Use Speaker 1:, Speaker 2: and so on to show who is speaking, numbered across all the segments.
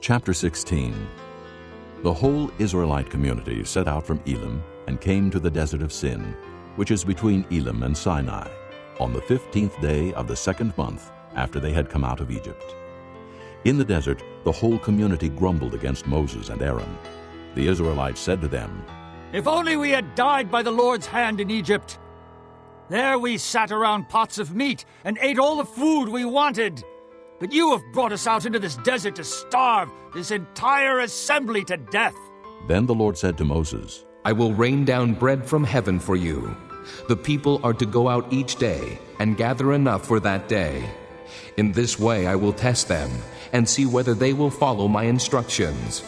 Speaker 1: Chapter 16. The whole Israelite community set out from Elim and came to the desert of Sin, which is between Elim and Sinai, on the 15th day of the second month after they had come out of Egypt. In the desert, the whole community grumbled against Moses and Aaron. The Israelites said to them,
Speaker 2: "If only we had died by the Lord's hand in Egypt. There we sat around pots of meat and ate all the food we wanted. But you have brought us out into this desert to starve this entire assembly to death."
Speaker 1: Then the Lord said to Moses,
Speaker 3: I will rain down bread from heaven for you. The people are to go out each day and gather enough for that day. In this way I will test them and see whether they will follow my instructions.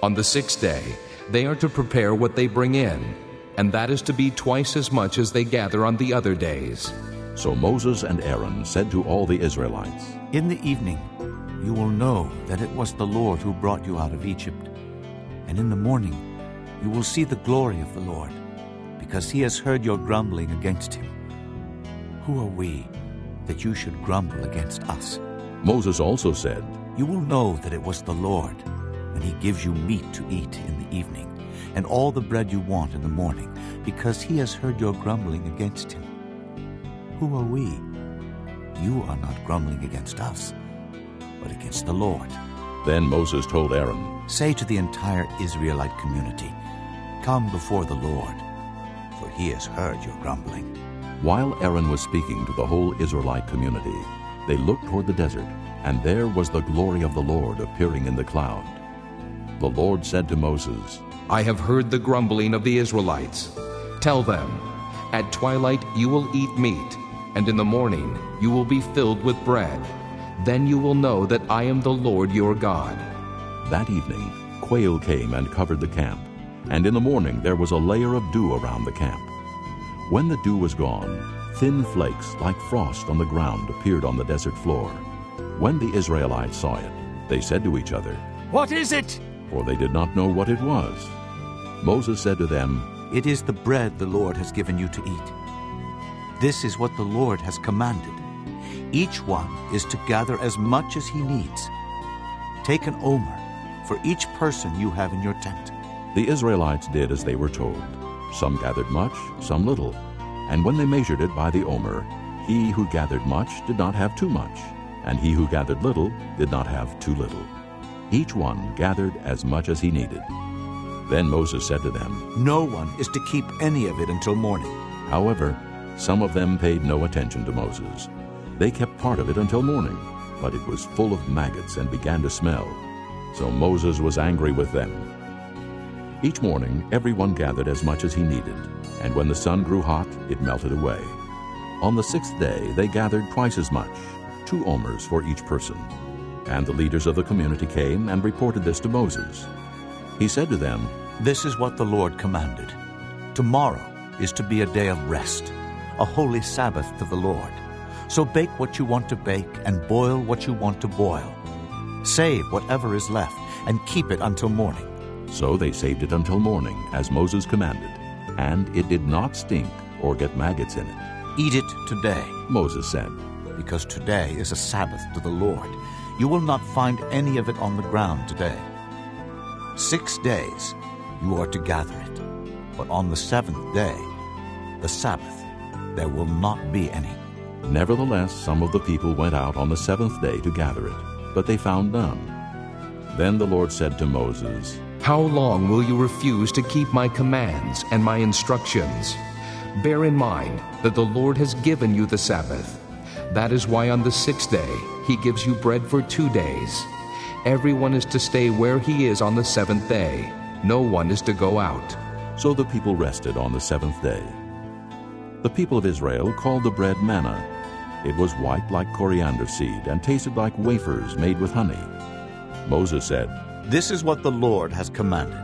Speaker 3: On the 6th day they are to prepare what they bring in, and that is to be twice as much as they gather on the other days.
Speaker 1: So Moses and Aaron said to all the Israelites,
Speaker 4: "In the evening you will know that it was the Lord who brought you out of Egypt. And in the morning you will see the glory of the Lord, because he has heard your grumbling against him. Who are we that you should grumble against us?"
Speaker 1: Moses also said,
Speaker 4: "You will know that it was the Lord when he gives you meat to eat in the evening, and all the bread you want in the morning, because he has heard your grumbling against him. Who are we? You are not grumbling against us, but against the Lord."
Speaker 1: Then Moses told Aaron,
Speaker 4: "Say to the entire Israelite community, 'Come before the Lord, for he has heard your grumbling.'"
Speaker 1: While Aaron was speaking to the whole Israelite community, they looked toward the desert, and there was the glory of the Lord appearing in the cloud. The Lord said to Moses,
Speaker 3: I have heard the grumbling of the Israelites. Tell them, at twilight you will eat meat, and in the morning you will be filled with bread. Then you will know that I am the Lord your God.
Speaker 1: That evening quail came and covered the camp, and in the morning there was a layer of dew around the camp. When the dew was gone, thin flakes like frost on the ground appeared on the desert floor. When the Israelites saw it, they said to each other,
Speaker 2: "What is it?"
Speaker 1: For they did not know what it was. Moses said to them,
Speaker 4: "It is the bread the Lord has given you to eat. This is what the Lord has commanded. Each one is to gather as much as he needs. Take an omer for each person you have in your tent."
Speaker 1: The Israelites did as they were told. Some gathered much, some little. And when they measured it by the omer, he who gathered much did not have too much, and he who gathered little did not have too little. Each one gathered as much as he needed. Then Moses said to them,
Speaker 4: "No one is to keep any of it until morning."
Speaker 1: However, some of them paid no attention to Moses. They kept part of it until morning, but it was full of maggots and began to smell. So Moses was angry with them. Each morning everyone gathered as much as he needed, and when the sun grew hot, it melted away. On the 6th day they gathered twice as much, 2 omers for each person. And the leaders of the community came and reported this to Moses. He said to them,
Speaker 4: "This is what the Lord commanded. Tomorrow is to be a day of rest, a holy Sabbath to the Lord. So bake what you want to bake and boil what you want to boil. Save whatever is left and keep it until morning."
Speaker 1: So they saved it until morning, as Moses commanded, and it did not stink or get maggots in it.
Speaker 4: "Eat it today,"
Speaker 1: Moses said,
Speaker 4: "because today is a Sabbath to the Lord. You will not find any of it on the ground today. 6 days you are to gather it, but on the 7th day, the Sabbath, there will not be any."
Speaker 1: Nevertheless, some of the people went out on the 7th day to gather it, but they found none. Then the Lord said to Moses,
Speaker 3: How long will you refuse to keep my commands and my instructions? Bear in mind that the Lord has given you the Sabbath. That is why on the 6th day he gives you bread for 2 days. Everyone is to stay where he is on the 7th day. No one is to go out.
Speaker 1: So the people rested on the 7th day. The people of Israel called the bread manna. It was white like coriander seed and tasted like wafers made with honey. Moses said,
Speaker 4: "This is what the Lord has commanded.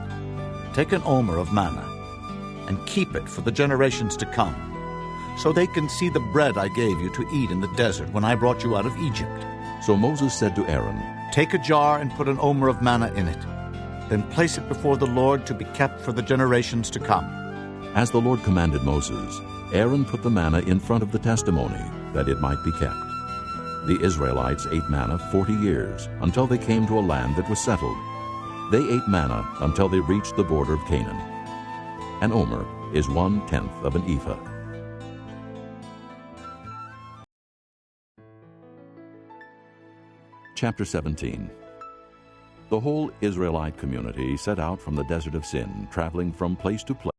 Speaker 4: Take an omer of manna and keep it for the generations to come, so they can see the bread I gave you to eat in the desert when I brought you out of Egypt."
Speaker 1: So Moses said to Aaron,
Speaker 4: "Take a jar and put an omer of manna in it. Then place it before the Lord to be kept for the generations to come."
Speaker 1: As the Lord commanded Moses, Aaron put the manna in front of the testimony, that it might be kept. The Israelites ate manna 40 years, until they came to a land that was settled. They ate manna until they reached the border of Canaan. An omer is 1/10 of an ephah. Chapter 17. The whole Israelite community set out from the desert of Sin, traveling from place to place.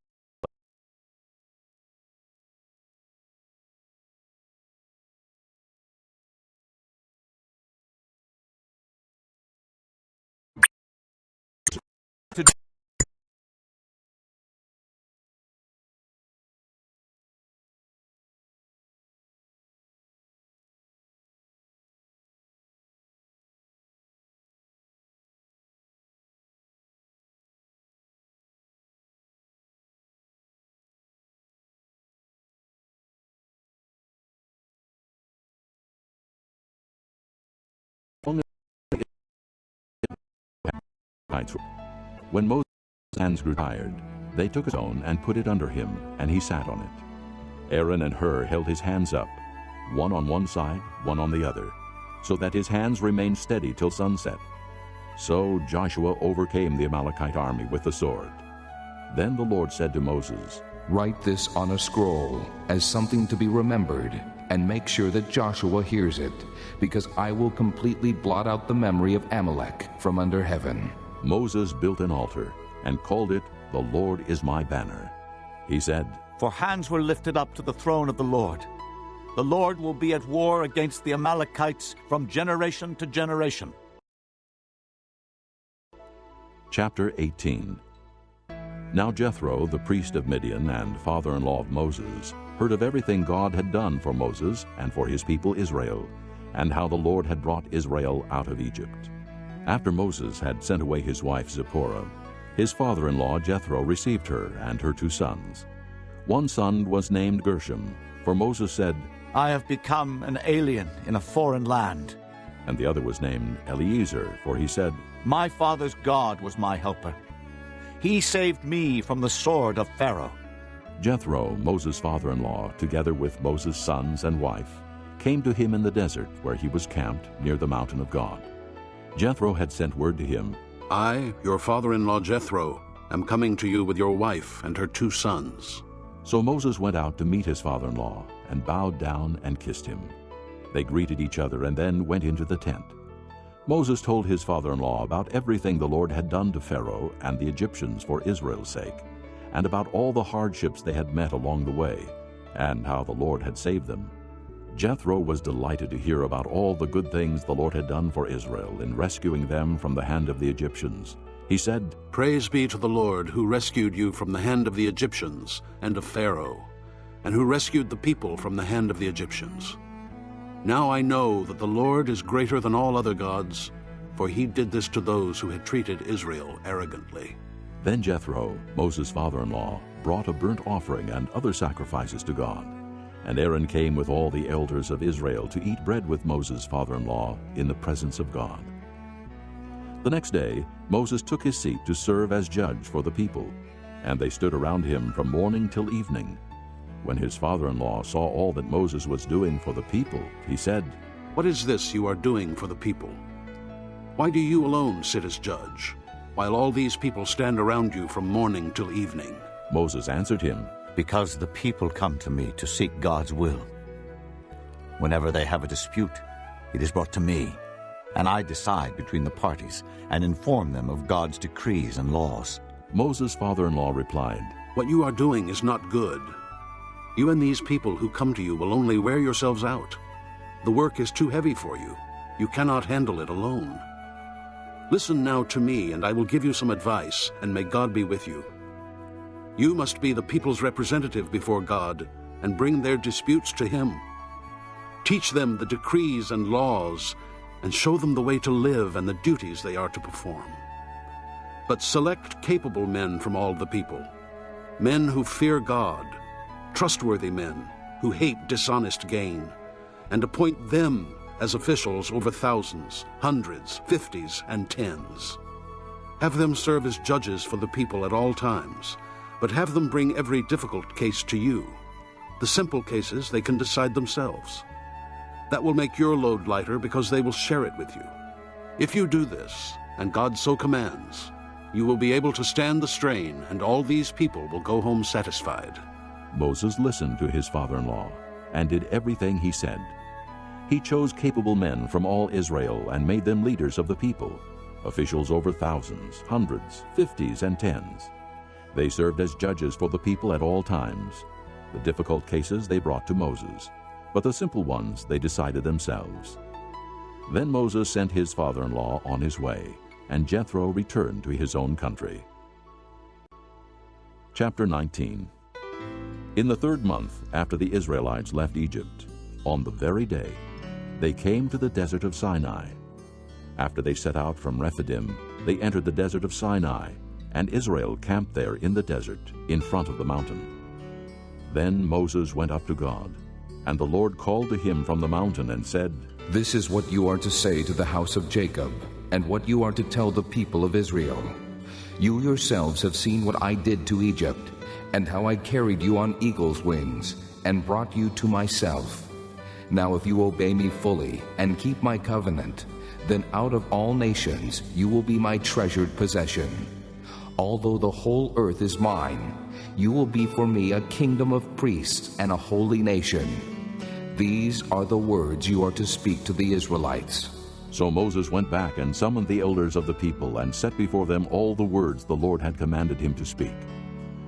Speaker 1: When Moses' hands grew tired, they took a stone and put it under him, and he sat on it. Aaron and Hur held his hands up, one on one side, one on the other, so that his hands remained steady till sunset. So Joshua overcame the Amalekite army with the sword. Then the Lord said to Moses,
Speaker 3: "Write this on a scroll as something to be remembered, and make sure that Joshua hears it, because I will completely blot out the memory of Amalek from under heaven."
Speaker 1: Moses built an altar and called it, "The Lord is my banner." He said,
Speaker 4: For hands were lifted up to the throne of the Lord. The Lord will be at war against the Amalekites from generation to generation.
Speaker 1: Chapter 18. Now Jethro, the priest of Midian and father-in-law of Moses, heard of everything God had done for Moses and for his people Israel, and how the Lord had brought Israel out of Egypt. After Moses had sent away his wife Zipporah, his father-in-law Jethro received her and her 2 sons. One son was named Gershom, for Moses said,
Speaker 4: I have become an alien in a foreign land.
Speaker 1: And the other was named Eliezer, for he said,
Speaker 4: My father's God was my helper. He saved me from the sword of Pharaoh.
Speaker 1: Jethro, Moses' father-in-law, together with Moses' sons and wife, came to him in the desert where he was camped near the mountain of God. Jethro had sent word to him,
Speaker 5: I, your father-in-law Jethro, am coming to you with your wife and her 2 sons.
Speaker 1: So Moses went out to meet his father-in-law and bowed down and kissed him. They greeted each other and then went into the tent. Moses told his father-in-law about everything the Lord had done to Pharaoh and the Egyptians for Israel's sake, and about all the hardships they had met along the way, and how the Lord had saved them. Jethro was delighted to hear about all the good things the Lord had done for Israel in rescuing them from the hand of the Egyptians. He said,
Speaker 5: Praise be to the Lord who rescued you from the hand of the Egyptians and of Pharaoh, and who rescued the people from the hand of the Egyptians. Now I know that the Lord is greater than all other gods, for he did this to those who had treated Israel arrogantly.
Speaker 1: Then Jethro, Moses' father-in-law, brought a burnt offering and other sacrifices to God. And Aaron came with all the elders of Israel to eat bread with Moses' father-in-law in the presence of God. The next day Moses took his seat to serve as judge for the people, and they stood around him from morning till evening. When his father-in-law saw all that Moses was doing for the people, he said,
Speaker 5: What is this you are doing for the people? Why do you alone sit as judge, while all these people stand around you from morning till evening?
Speaker 1: Moses answered him,
Speaker 4: Because the people come to me to seek God's will. Whenever they have a dispute, it is brought to me, and I decide between the parties and inform them of God's decrees and laws.
Speaker 1: Moses' father-in-law replied,
Speaker 5: What you are doing is not good. You and these people who come to you will only wear yourselves out. The work is too heavy for you. You cannot handle it alone. Listen now to me, and I will give you some advice, and may God be with you. You must be the people's representative before God and bring their disputes to him. Teach them the decrees and laws and show them the way to live and the duties they are to perform. But select capable men from all the people, men who fear God, trustworthy men who hate dishonest gain, and appoint them as officials over thousands, hundreds, 50s, and 10s. Have them serve as judges for the people at all times, but have them bring every difficult case to you. The simple cases they can decide themselves. That will make your load lighter because they will share it with you. If you do this, and God so commands, you will be able to stand the strain, and all these people will go home satisfied."
Speaker 1: Moses listened to his father-in-law and did everything he said. He chose capable men from all Israel and made them leaders of the people, officials over thousands, hundreds, fifties, and tens. They served as judges for the people at all times. The difficult cases they brought to Moses, but the simple ones they decided themselves. Then Moses sent his father-in-law on his way, and Jethro returned to his own country. Chapter 19. In the 3rd month after the Israelites left Egypt, on the very day, they came to the desert of Sinai. After they set out from Rephidim, they entered the desert of Sinai, and Israel camped there in the desert in front of the mountain. Then Moses went up to God, and the Lord called to him from the mountain and said,
Speaker 3: "This is what you are to say to the house of Jacob, and what you are to tell the people of Israel. You yourselves have seen what I did to Egypt, and how I carried you on eagle's wings, and brought you to myself. Now if you obey me fully, and keep my covenant, then out of all nations you will be my treasured possession. Although the whole earth is mine, you will be for me a kingdom of priests and a holy nation. These are the words you are to speak to the Israelites."
Speaker 1: So Moses went back and summoned the elders of the people and set before them all the words the Lord had commanded him to speak.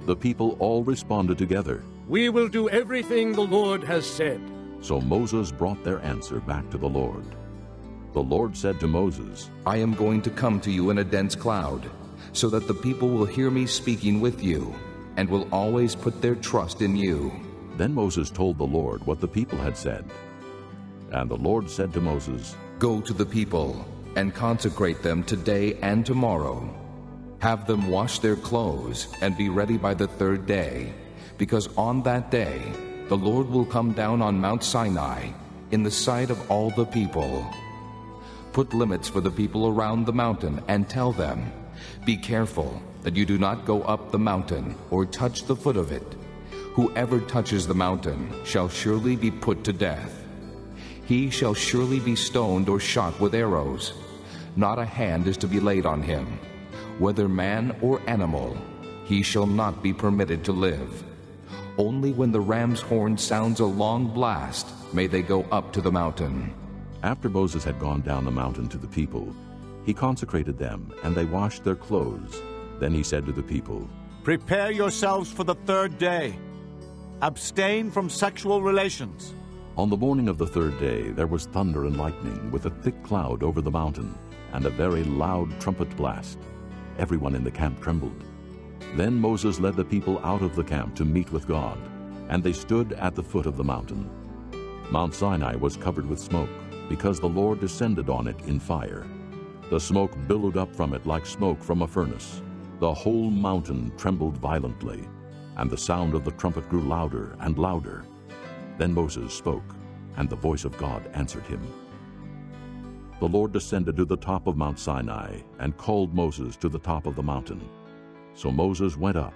Speaker 1: The people all responded together,
Speaker 6: "We will do everything the Lord has said."
Speaker 1: So Moses brought their answer back to the Lord. The Lord said to Moses,
Speaker 3: "I am going to come to you in a dense cloud, so that the people will hear me speaking with you, and will always put their trust in you."
Speaker 1: Then Moses told the Lord what the people had said. And the Lord said to Moses,
Speaker 3: "Go to the people, and consecrate them today and tomorrow. Have them wash their clothes, and be ready by the 3rd day, because on that day the Lord will come down on Mount Sinai in the sight of all the people. Put limits for the people around the mountain, and tell them, 'Be careful that you do not go up the mountain or touch the foot of it. Whoever touches the mountain shall surely be put to death. He shall surely be stoned or shot with arrows. Not a hand is to be laid on him. Whether man or animal, he shall not be permitted to live. Only when the ram's horn sounds a long blast may they go up to the mountain.'"
Speaker 1: After Moses had gone down the mountain to the people, he consecrated them, and they washed their clothes. Then he said to the people,
Speaker 7: "Prepare yourselves for the 3rd day. Abstain from sexual relations."
Speaker 1: On the morning of the 3rd day there was thunder and lightning, with a thick cloud over the mountain, and a very loud trumpet blast. Everyone in the camp trembled. Then Moses led the people out of the camp to meet with God, and they stood at the foot of the mountain. Mount Sinai was covered with smoke, because the Lord descended on it in fire. The smoke billowed up from it like smoke from a furnace. The whole mountain trembled violently, and the sound of the trumpet grew louder and louder. Then Moses spoke, and the voice of God answered him. The Lord descended to the top of Mount Sinai and called Moses to the top of the mountain. So Moses went up,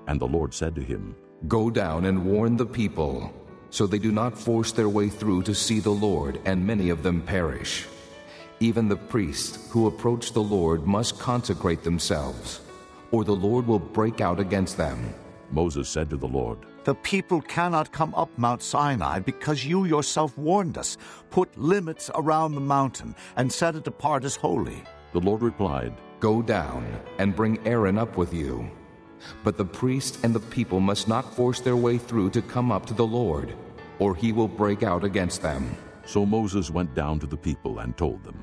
Speaker 1: and the Lord said to him,
Speaker 3: "Go down and warn the people, so they do not force their way through to see the Lord, and many of them perish. Even the priests who approach the Lord must consecrate themselves, or the Lord will break out against them."
Speaker 1: Moses said to the Lord,
Speaker 7: "The people cannot come up Mount Sinai because you yourself warned us. Put limits around the mountain and set it apart as holy."
Speaker 1: The Lord replied,
Speaker 3: "Go down and bring Aaron up with you. But the priests and the people must not force their way through to come up to the Lord, or he will break out against them."
Speaker 1: So Moses went down to the people and told them.